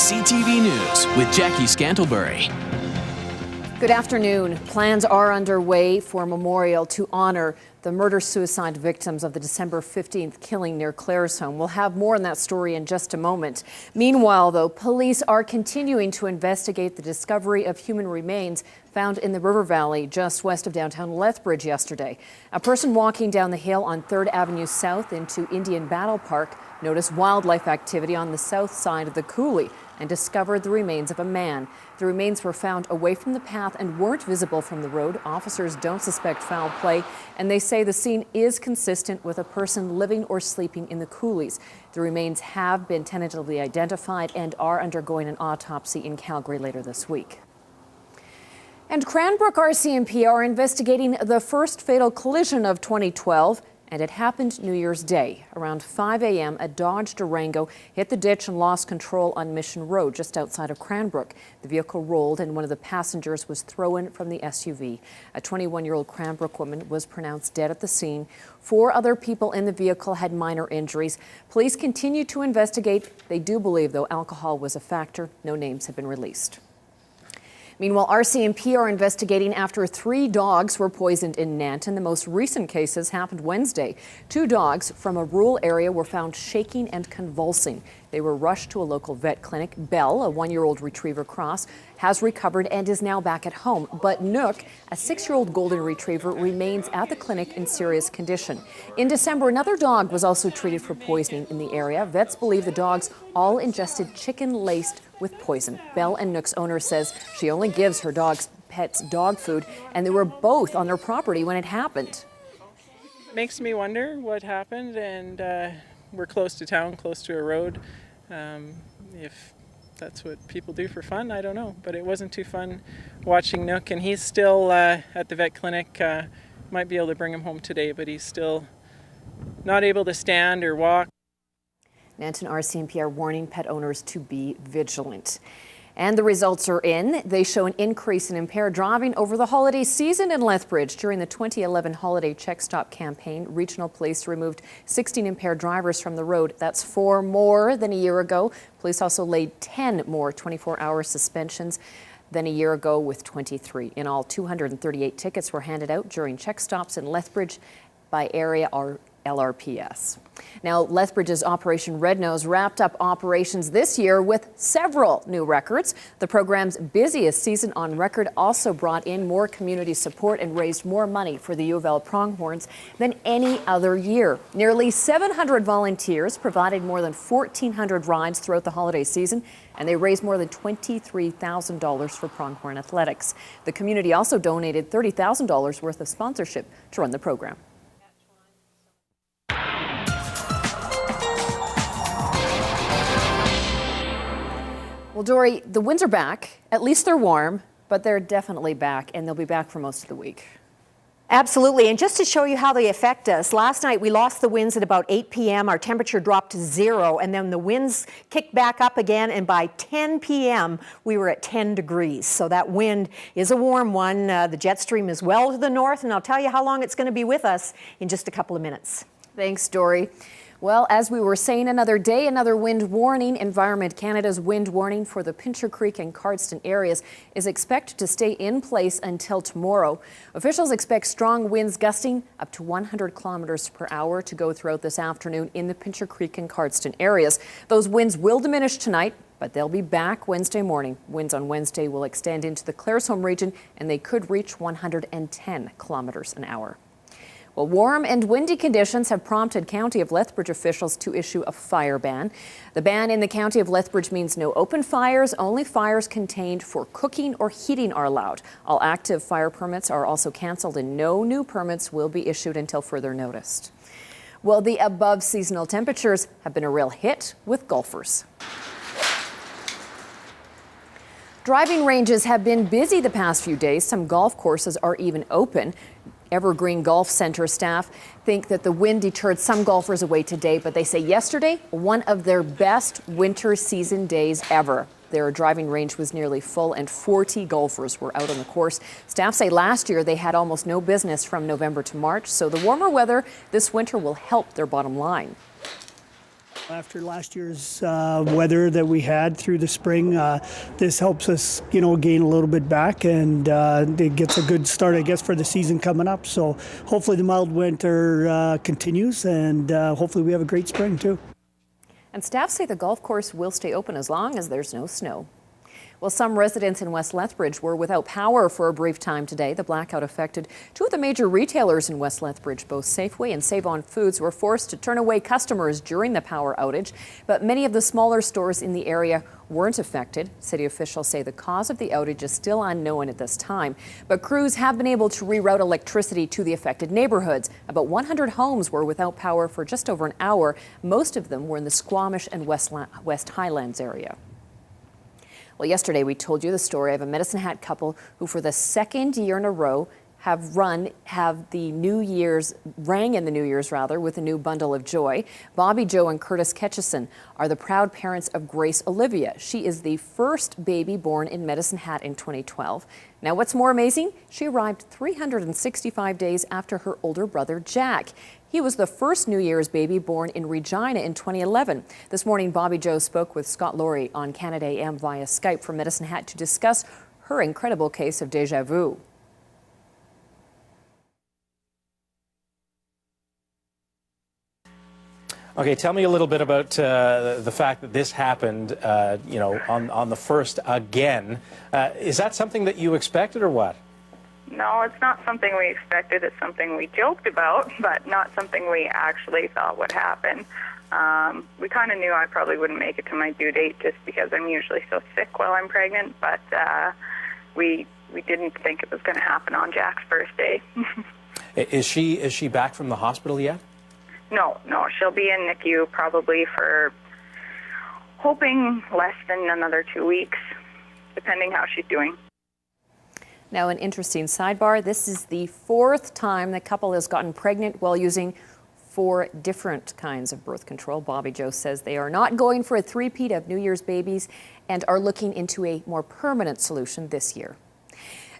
CTV News with Jackie Scantlebury. Good afternoon. Plans are underway for a memorial to honor the murder-suicide victims of the December 15th killing near Claresholm. We'll have more on that story in just a moment. Meanwhile, though, police are continuing to investigate the discovery of human remains found in the river valley just west of downtown Lethbridge yesterday. A person walking down the hill on 3rd Avenue South into Indian Battle Park noticed wildlife activity on the south side of the coulee and discovered the remains of a man. The remains were found away from the path and weren't visible from the road. Officers don't suspect foul play, and they say the scene is consistent with a person living or sleeping in the coulees. The remains have been tentatively identified and are undergoing an autopsy in Calgary later this week. And Cranbrook RCMP are investigating the first fatal collision of 2012. And it happened New Year's Day. Around 5 a.m., a Dodge Durango hit the ditch and lost control on Mission Road just outside of Cranbrook. The vehicle rolled and one of the passengers was thrown from the SUV. A 21-year-old Cranbrook woman was pronounced dead at the scene. 4 other people in the vehicle had minor injuries. Police continue to investigate. They do believe, though, alcohol was a factor. No names have been released. Meanwhile, RCMP are investigating after 3 dogs were poisoned in Nanton. The most recent cases happened Wednesday. 2 dogs from a rural area were found shaking and convulsing. They were rushed to a local vet clinic. Belle, a 1-year-old retriever cross, has recovered and is now back at home. But Nook, a 6-year-old golden retriever, remains at the clinic in serious condition. In December, another dog was also treated for poisoning in the area. Vets believe the dogs all ingested chicken laced with poison. Belle and Nook's owner says she only gives her pets dog food, and they were both on their property when it happened. Makes me wonder what happened, and we're close to town, close to a road. If that's what people do for fun, I don't know. But it wasn't too fun watching Nook, and he's still at the vet clinic. Might be able to bring him home today, but he's still not able to stand or walk. Nanton RCMP are warning pet owners to be vigilant. And the results are in. They show an increase in impaired driving over the holiday season in Lethbridge. During the 2011 holiday check stop campaign, regional police removed 16 impaired drivers from the road. That's 4 more than a year ago. Police also laid 10 more 24-hour suspensions than a year ago with 23. In all, 238 tickets were handed out during check stops in Lethbridge by area LRPS. Now, Lethbridge's Operation Red Nose wrapped up operations this year with several new records. The program's busiest season on record also brought in more community support and raised more money for the U of L Pronghorns than any other year. Nearly 700 volunteers provided more than 1,400 rides throughout the holiday season, and they raised more than $23,000 for Pronghorn athletics. The community also donated $30,000 worth of sponsorship to run the program. Well, Dory, the winds are back. At least they're warm, but they're definitely back, and they'll be back for most of the week. Absolutely, and just to show you how they affect us, last night we lost the winds at about 8 p.m. Our temperature dropped to 0, and then the winds kicked back up again, and by 10 p.m. we were at 10 degrees. So that wind is a warm one. The jet stream is well to the north, and I'll tell you how long it's going to be with us in just a couple of minutes. Thanks, Dory. Well, as we were saying, another day, another wind warning. Environment Canada's wind warning for the Pincher Creek and Cardston areas is expected to stay in place until tomorrow. Officials expect strong winds gusting up to 100 kilometers per hour to go throughout this afternoon in the Pincher Creek and Cardston areas. Those winds will diminish tonight, but they'll be back Wednesday morning. Winds on Wednesday will extend into the Claresholm region, and they could reach 110 kilometers an hour. Well, warm and windy conditions have prompted County of Lethbridge officials to issue a fire ban. The ban in the County of Lethbridge means no open fires, only fires contained for cooking or heating are allowed. All active fire permits are also canceled, and no new permits will be issued until further notice. Well, the above seasonal temperatures have been a real hit with golfers. Driving ranges have been busy the past few days. Some golf courses are even open. Evergreen Golf Center staff think that the wind deterred some golfers away today, but they say yesterday, one of their best winter season days ever. Their driving range was nearly full and 40 golfers were out on the course. Staff say last year they had almost no business from November to March, so the warmer weather this winter will help their bottom line. After last year's weather that we had through the spring, this helps us, gain a little bit back, and it gets a good start, I guess, for the season coming up. So hopefully the mild winter continues, and hopefully we have a great spring too. And staff say the golf course will stay open as long as there's no snow. Well, some residents in West Lethbridge were without power for a brief time today. The blackout affected two of the major retailers in West Lethbridge. Both Safeway and Save On Foods were forced to turn away customers during the power outage. But many of the smaller stores in the area weren't affected. City officials say the cause of the outage is still unknown at this time. But crews have been able to reroute electricity to the affected neighborhoods. About 100 homes were without power for just over an hour. Most of them were in the Squamish and West Highlands area. Well, yesterday we told you the story of a Medicine Hat couple who for the second year in a row rang in the New Year's with a new bundle of joy. Bobby Joe and Curtis Ketchison are the proud parents of Grace Olivia. She is the first baby born in Medicine Hat in 2012. Now, what's more amazing? She arrived 365 days after her older brother, Jack. He was the first New Year's baby born in Regina in 2011. This morning, Bobby Joe spoke with Scott Laurie on Canada AM via Skype from Medicine Hat to discuss her incredible case of déjà vu. Okay, tell me a little bit about the fact that this happened, on the first again. Is that something that you expected or what? No, it's not something we expected. It's something we joked about, but not something we actually thought would happen. We kind of knew I probably wouldn't make it to my due date just because I'm usually so sick while I'm pregnant, but we didn't think it was going to happen on Jack's first day. Is she back from the hospital yet? No, she'll be in NICU probably for, hoping, less than another 2 weeks, depending how she's doing. Now, an interesting sidebar. This is the fourth time the couple has gotten pregnant while using 4 different kinds of birth control. Bobby Joe says they are not going for a three-peat of New Year's babies and are looking into a more permanent solution this year.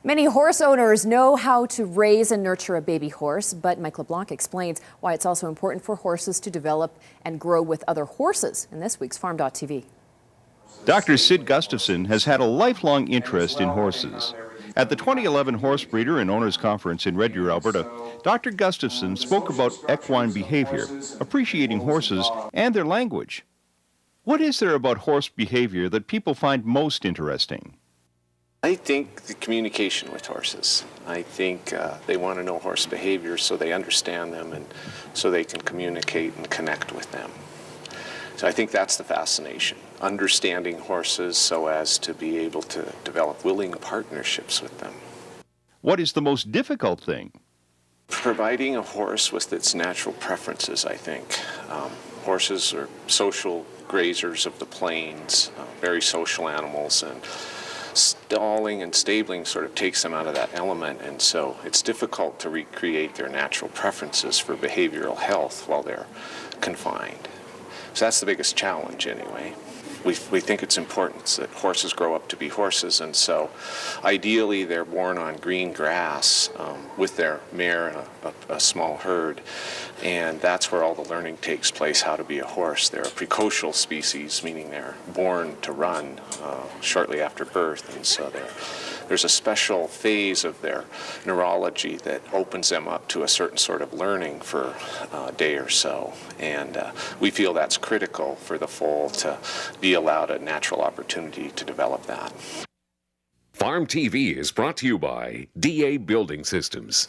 Many horse owners know how to raise and nurture a baby horse, but Mike LeBlanc explains why it's also important for horses to develop and grow with other horses in this week's Farm.tv. Dr. Sid Gustafson has had a lifelong interest in horses. At the 2011 Horse Breeder and Owners Conference in Red Deer, Alberta, Dr. Gustafson spoke about equine behavior, appreciating horses, and their language. What is there about horse behavior that people find most interesting? I think the communication with horses. I think they want to know horse behavior so they understand them and so they can communicate and connect with them. So I think that's the fascination, understanding horses so as to be able to develop willing partnerships with them. What is the most difficult thing? Providing a horse with its natural preferences, I think. Horses are social grazers of the plains, very social animals, and stalling and stabling sort of takes them out of that element, and so it's difficult to recreate their natural preferences for behavioral health while they're confined. So that's the biggest challenge anyway. We think it's important that horses grow up to be horses, and so ideally they're born on green grass with their mare and a small herd, and that's where all the learning takes place, how to be a horse. They're a precocial species, meaning they're born to run shortly after birth, and so there's a special phase of their neurology that opens them up to a certain sort of learning for a day or so, and we feel that's critical for the foal to be allowed a natural opportunity to develop that. Farm TV is brought to you by DA Building Systems.